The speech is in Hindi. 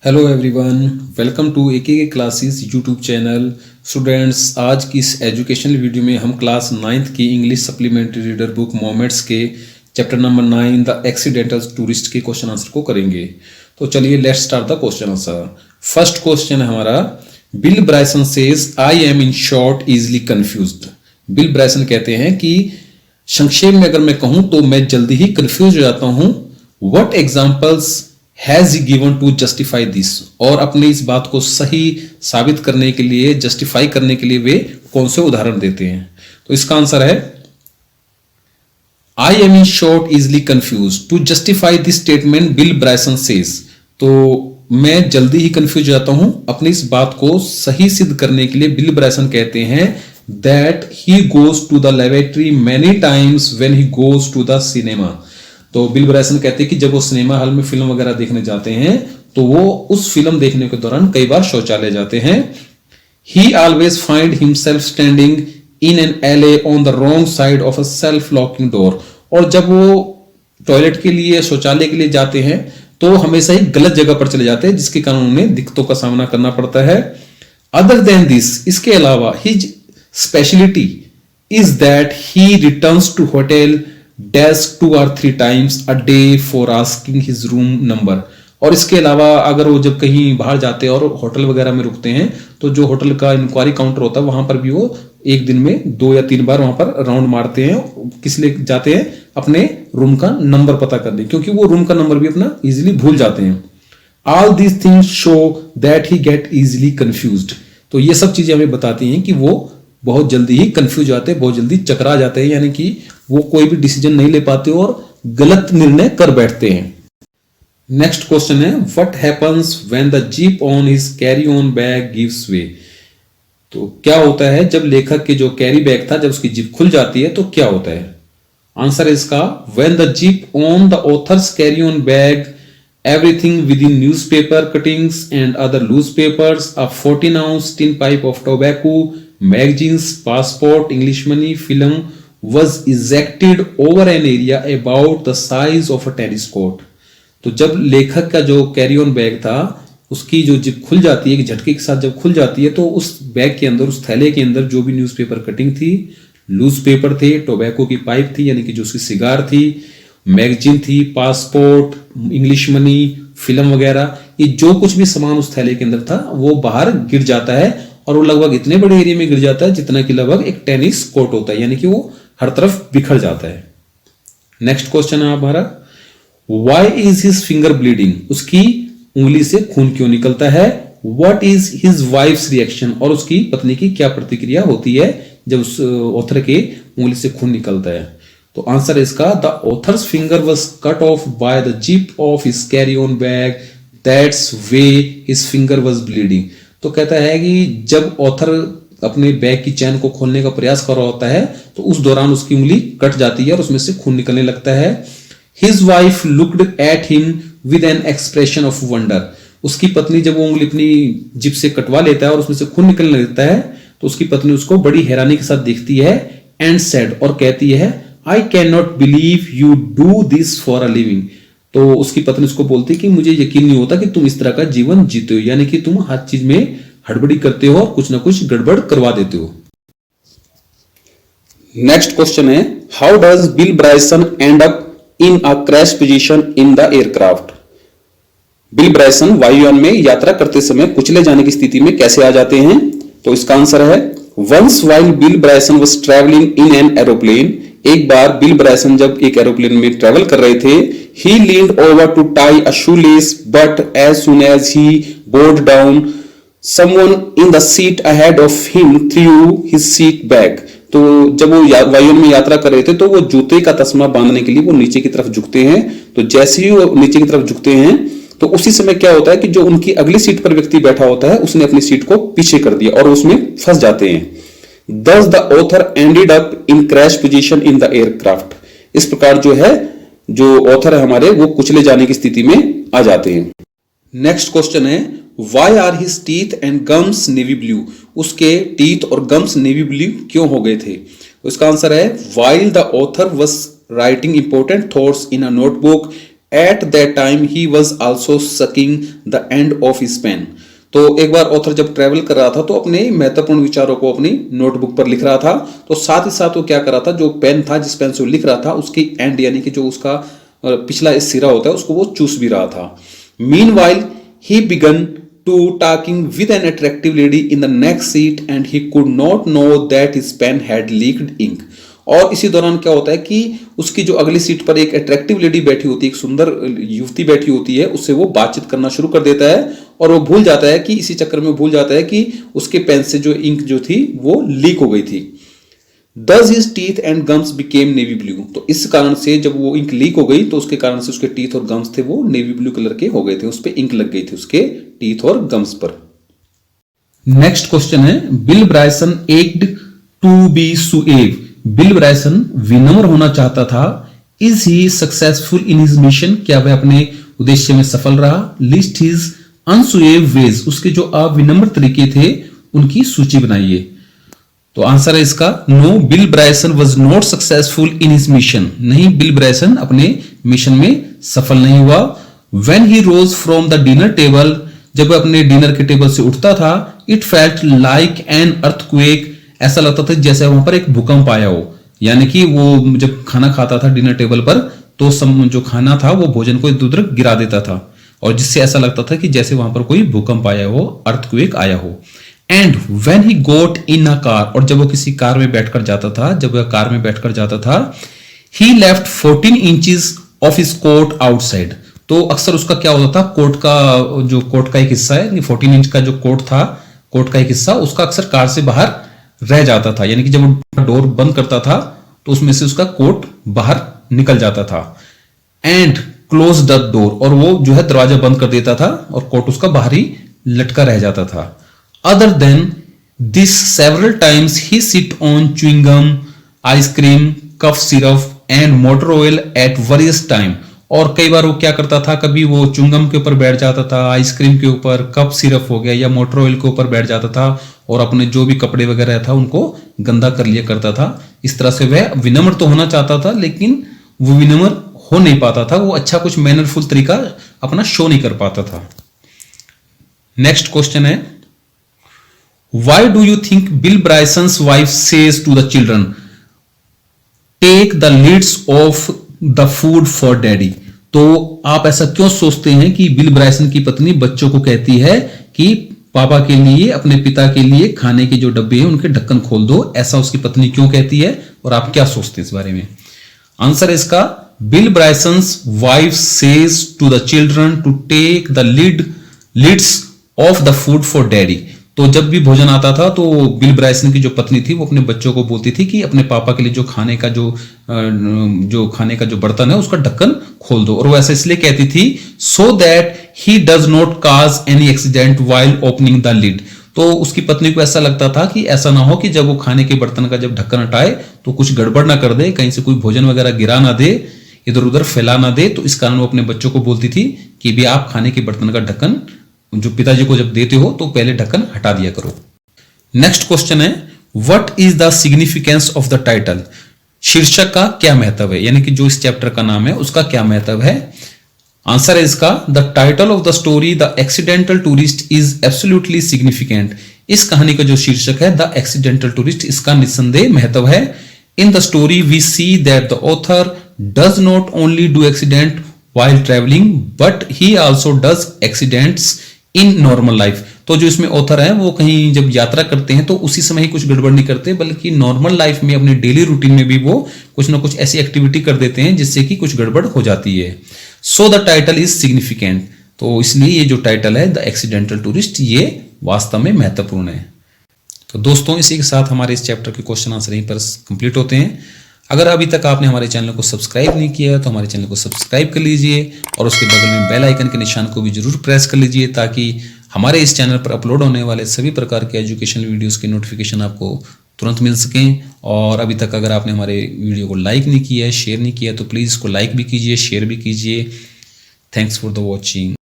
Hello everyone, welcome to AK classes YouTube channel. Students, आज की इस एजुकेशनल वीडियो में हम क्लास 9th की English supplementary reader book moments के chapter number 9 the accidental tourist के क्वेश्चन आंसर को करेंगे। तो चलिए let's start the question answer. First question है हमारा, Bill Bryson says I am in short easily confused. Bill Bryson कहते हैं कि संक्षेप में अगर मैं कहूं तो मैं जल्दी ही कंफ्यूज हो जाता हूं। What examples has he given to justify this, और अपनी इस बात को सही साबित करने के लिए, जस्टिफाई करने के लिए वे कौन से उदाहरण देते हैं। तो इसका आंसर है I am in short easily confuse. To justify this statement Bill Bryson says, तो मैं जल्दी ही कंफ्यूज हो जाता हूं, अपनी इस बात को सही सिद्ध करने के लिए बिल ब्राइसन कहते हैं that he goes to the laboratory many times when he goes to the cinema. तो बिल ब्राइसन कहते हैं कि जब वो सिनेमा हॉल में फिल्म वगैरह देखने जाते हैं तो वो उस फिल्म देखने के दौरान कई बार शौचालय जाते हैं। He always find himself standing in an aisle on the wrong side of a self locking door, और जब वो टॉयलेट के लिए, शौचालय के लिए जाते हैं तो हमेशा ही गलत जगह पर चले जाते हैं, जिसके कारण उन्हें दिक्कतों का सामना करना पड़ता है। अदर देन दिस, इसके अलावा his speciality is that he returns to hotel dash 2 or 3 times a day for asking his room number। और इसके अलावा अगर वो जब कहीं बाहर जाते हैं और होटल वगैरह में रुकते हैं तो जो होटल का इंक्वायरी काउंटर होता है वहां पर भी वो एक दिन में 2 या 3 बार वहां पर राउंड मारते हैं। किस लिए जाते हैं? अपने रूम का नंबर पता करने, क्योंकि वो रूम का नंबर भी अपना इजिली भूल जाते हैं। All these things show that he get easily confused. तो ये सब चीजें हमें बताती हैं कि वो बहुत जल्दी ही कंफ्यूज जाते हैं, बहुत जल्दी चकरा जाते हैं, यानी कि वो कोई भी डिसीजन नहीं ले पाते और गलत निर्णय कर बैठते हैं। नेक्स्ट क्वेश्चन है, what happens when the zip on his carry on bag gives way. तो क्या होता है जब लेखक के जो कैरी बैग था, जब उसकी जीप खुल जाती है तो क्या होता है? आंसर है इसका, when the zip on the author's carry on bag everything within newspaper cuttings and other loose papers, a 14-ounce tin pipe of tobacco, magazines, passport, English money, film was ejected over an area about the size of a tennis court। तो जब लेखक का जो कैरी ऑन बैग था उसकी जो जिप खुल जाती है, कि झटके के साथ जब खुल जाती है, तो उस बैग के अंदर, उस थैले के अंदर जो भी न्यूज़पेपर कटिंग थी, लूज पेपर थे, टोबैको की पाइप थी यानी कि जो उसकी सिगार थी, मैगजीन थी, पासपोर्ट, इंग्लिश मनी, फिल्म वगैरह, ये जो कुछ भी सामान उस थैले के अंदर था वो बाहर गिर जाता है, और वो लगभग इतने बड़े एरिया में गिर जाता है जितना कि लगभग एक टेनिस कोर्ट होता है, यानी कि वो हर तरफ बिखर जाता है। नेक्स्ट क्वेश्चन है हमारा, why is his finger bleeding. उसकी उंगली से खून क्यों निकलता है? What is his wives reaction, और उसकी पत्नी की क्या प्रतिक्रिया होती है जब उस ऑथर के उंगली से खून निकलता है? तो आंसर है इसका, the author's finger was cut off by the zip of his carry on bag, that's way his finger was bleeding. तो कहता है कि जब ऑथर अपने बैग की चैन को खोलने का प्रयास कर रहा होता है तो उस दौरान उसकी उंगली कट जाती है और उसमें से खून निकलने लगता है। His wife looked at him with an expression of wonder. उसकी पत्नी जब वो उंगली अपनी जिप से कटवा लेता है और उसमें से खून निकलने लगता है तो उसकी पत्नी उसको बड़ी हैरानी के साथ देखती है, एंड सेड, और कहती है, I can not believe you do this for a living. तो उसकी पत्नी उसको बोलती है कि मुझे यकीन नहीं होता कि तुम इस तरह का जीवन जीते हो, यानी कि तुम हर चीज में हड़बड़ी करते हो और कुछ ना कुछ गड़बड़ करवा देते हो। नेक्स्ट क्वेश्चन है, how does Bill Bryson end up in a crash position in the aircraft. Bill Bryson वायुयान में यात्रा करते समय कुचले जाने की स्थिति में कैसे आ जाते हैं? तो इसका आंसर है, once while Bill Bryson was travelling in an aeroplane. एक बार बिल ब्राइसन जब एक एरोप्लेन में ट्रेवल कर रहे थे, he leaned over to tie a shoelace, but as soon as he bore down, someone in the seat ahead of him threw his seat back। तो जब वो वायुयान में यात्रा कर रहे थे तो वो जूते का तस्मा बांधने के लिए वो नीचे की तरफ झुकते हैं। तो जैसे ही वो नीचे की तरफ झुकते हैं तो उसी समय क्या होता है कि जो उनकी अगली सीट पर व्यक्ति बैठा होता है उसने अपनी सीट को पीछे कर दिया और उसमें फंस जाते हैं। Thus the author ended up in crash position in the aircraft। इस प्रकार जो है, जो ऑथर है हमारे, वो कुचले जाने की स्थिति में आ जाते हैं। नेक्स्ट क्वेश्चन है, why are his teeth and gums navy blue। उसके टीथ और गम्स नेवी ब्लू क्यों हो गए थे? उसका आंसर है, while the author was writing important thoughts in a notebook, at that time he was also sucking the end of his pen. तो एक बार ऑथर जब ट्रेवल कर रहा था तो अपने महत्वपूर्ण विचारों को अपनी नोटबुक पर लिख रहा था, तो साथ ही साथ वो क्या कर रहा था, जो पेन था जिस पेन से वो लिख रहा था उसकी एंड यानी कि जो उसका पिछला सिरा होता है उसको वो चूस भी रहा था। Meanwhile he began to talking with an attractive lady in the next seat and he could not know that his pen had leaked ink। और इसी दौरान क्या होता है कि उसकी जो अगली सीट पर एक अट्रैक्टिव लेडी बैठी होती है, एक सुंदर युवती बैठी होती है, उससे वो बातचीत करना शुरू कर देता है और वो भूल जाता है कि इसी चक्कर में भूल जाता है कि उसके पेन से जो इंक जो थी वो लीक हो गई थी। Thus his teeth and gums became navy blue। तो इस कारण से जब वो इंक लीक हो गई तो उसके कारण से उसके टीथ और गम्स थे वो नेवी ब्लू कलर के हो गए थे, उस पे इंक लग गई थी उसके टीथ और गम्स पर। नेक्स्ट क्वेश्चन है, Bill Bryson aimed to be suave. Bill Bryson विनम्र होना चाहता था। Is he successful in his mission? क्या वह अपने उद्देश्य में सफल रहा? List his unsuave ways. उसके जो अविनम्र तरीके थे उनकी सूची बनाइए। तो आंसर है इसका no, Bill Bryson was not successful in his mission. नहीं, बिल ब्रायसन अपने मिशन में सफल नहीं हुआ। When he rose from the dinner table, जब वह अपने डिनर के टेबल से उठता था, it felt like an earthquake. ऐसा लगता था जैसे वहां पर एक भूकंप आया हो। यानी कि वो जब खाना खाता था डिनर टेबल पर तो जो खाना था वो भोजन को इधर उधर गिरा देता था और जिससे ऐसा लगता था कि जैसे वहां पर कोई भूकंप आया हो, अर्थक्वेक आया हो। And when he got in a car, और जब वो किसी कार में बैठकर जाता था, जब वह कार में बैठकर जाता था, he left 14 inches of his coat outside. तो अक्सर उसका क्या होता था, कोट का जो कोट का एक हिस्सा है, 14 इंच का जो कोट था, कोट का एक हिस्सा उसका अक्सर कार से बाहर रह जाता था। यानी कि जब वो डोर बंद करता था तो उसमें से उसका कोट बाहर निकल जाता था। एंड क्लोज द डोर, और वो जो है दरवाजा बंद कर देता था और कोट उसका बाहर ही लटका रह जाता था। Other than this, several times he sit on chewing gum, ice cream, cough syrup and motor oil at various time। और कई बार वो क्या करता था, कभी वो च्युइंगम के ऊपर बैठ जाता था, आइसक्रीम के ऊपर, कप सिरप हो गया या मोटर ऑयल के ऊपर बैठ जाता था और अपने जो भी कपड़े वगैरह था उनको गंदा कर लिया करता था। इस तरह से वह विनम्र तो होना चाहता था लेकिन वो विनम्र हो नहीं पाता था, वो अच्छा कुछ मैनरफुल तरीका अपना शो नहीं कर पाता था। नेक्स्ट क्वेश्चन है, Why do you think Bill Bryson's wife says to the children, take the lids off the food for daddy? तो आप ऐसा क्यों सोचते हैं कि बिल ब्रायसन की पत्नी बच्चों को कहती है कि पापा के लिए, अपने पिता के लिए खाने के जो डब्बे हैं उनके ढक्कन खोल दो? ऐसा उसकी पत्नी क्यों कहती है और आप क्या सोचते हैं इस बारे में? आंसर है इसका, Bill Bryson's wife says to the children to take the lids of the food for daddy. तो जब भी भोजन आता था तो बिल ब्रायसन की जो पत्नी थी वो अपने बच्चों को बोलती थी कि अपने पापा के लिए जो खाने का जो बर्तन है उसका ढक्कन खोल दो। और वो ऐसा इसलिए कहती थी so that he does not cause any accident while opening the lid. तो उसकी पत्नी को ऐसा लगता था कि ऐसा ना हो कि जब वो खाने के बर्तन का जब ढक्कन हटाए तो कुछ गड़बड़ ना कर दे, कहीं से कोई भोजन वगैरह गिरा ना दे, इधर उधर फैला ना दे। तो इस कारण वो अपने बच्चों को बोलती थी कि भी आप खाने के बर्तन का ढक्कन जो पिताजी को जब देते हो तो पहले ढक्कन हटा दिया करो। नेक्स्ट क्वेश्चन है, what is the significance of the title? शीर्षक का क्या महत्व है, यानी कि जो इस चैप्टर का नाम है उसका क्या महत्व है? आंसर है इसका, the title of the story the accidental tourist is absolutely significant. इस कहानी का जो शीर्षक है द एक्सीडेंटल टूरिस्ट, इसका निस्संदेह महत्व है। In the story we see that the author does not only do accident while traveling but he also does accidents in normal life। तो जो इसमें ऑथर है वो कहीं जब यात्रा करते हैं तो उसी समय ही कुछ गड़बड़ नहीं करते, बल्कि नॉर्मल लाइफ में, अपने डेली रूटीन में भी वो कुछ ना कुछ ऐसी एक्टिविटी कर देते हैं जिससे कि कुछ गड़बड़ हो जाती है। So the title is significant. तो इसलिए ये जो टाइटल है द एक्सीडेंटल टूरिस्ट, ये वास्तव में महत्वपूर्ण है। तो दोस्तों, इसी के साथ हमारे इस चैप्टर के क्वेश्चन आंसर यहीं पर कंप्लीट होते हैं। अगर अभी तक आपने हमारे चैनल को सब्सक्राइब नहीं किया है तो हमारे चैनल को सब्सक्राइब कर लीजिए और उसके बगल में बेल आइकन के निशान को भी जरूर प्रेस कर लीजिए ताकि हमारे इस चैनल पर अपलोड होने वाले सभी प्रकार के एजुकेशनल वीडियोस की नोटिफिकेशन आपको तुरंत मिल सकें। और अभी तक अगर आपने हमारे वीडियो को लाइक नहीं किया है, शेयर नहीं किया, तो प्लीज़ इसको लाइक भी कीजिए, शेयर भी कीजिए। Thanks for the watching.